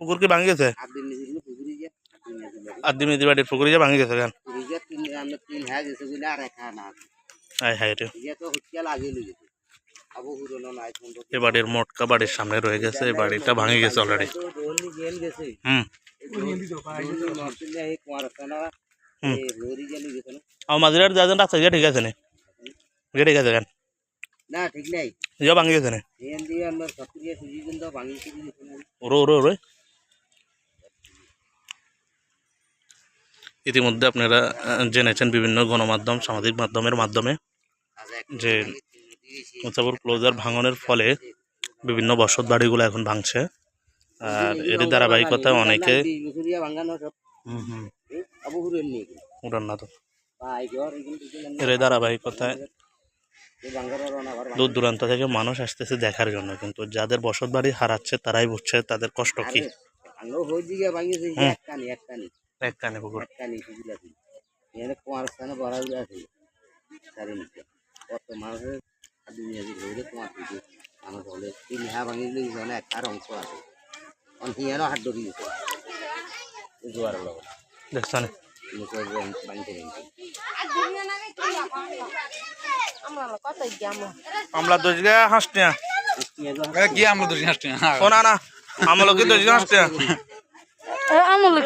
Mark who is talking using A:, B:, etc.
A: পুকুর কি ভাঙি গেছে? আর দিন নিজের বাড়ির পুকুরে ভাঙি গেছে কেন? হায় হায় রে। এ বাড়ির মোটকা বাড়ির সামনে রয়ে গেছে, এই বাড়িটা ভাঙি গেছে অলরেডি। মাঝিরার যাচ্ছেন রাস্তা গিয়ে ঠিক আছে না? গিয়ে ঠিক আছে কেন? না ঠিক নাই, ইয়ে ভাঙি গেছে না? ইতিমধ্যে আপনারা জেনেছেন বিভিন্ন গণমাধ্যম, সামাজিক মাধ্যমের মাধ্যমে যে মুছাপুর ক্লোজার ভাঙনের ফলে বিভিন্ন বসত বাড়িগুলো এখন ভাঙছে। আর এর ধারাবাহিকতায় অনেকে উড়ান না তো, এর ধারাবাহিকতায় দূর দূরান্ত থেকে মানুষ আসতেছে দেখার জন্য, কিন্তু যাদের বসত বাড়ি হারাচ্ছে তারাই বুঝছে তাদের কষ্ট কি। একটানে পুকুর দেখছেন আমলা দোষ গে হাসটিয়া
B: কি আমরা দোষ হাসছি
A: না না আমলো কি দোষ গে হাসটিয়া
C: আমল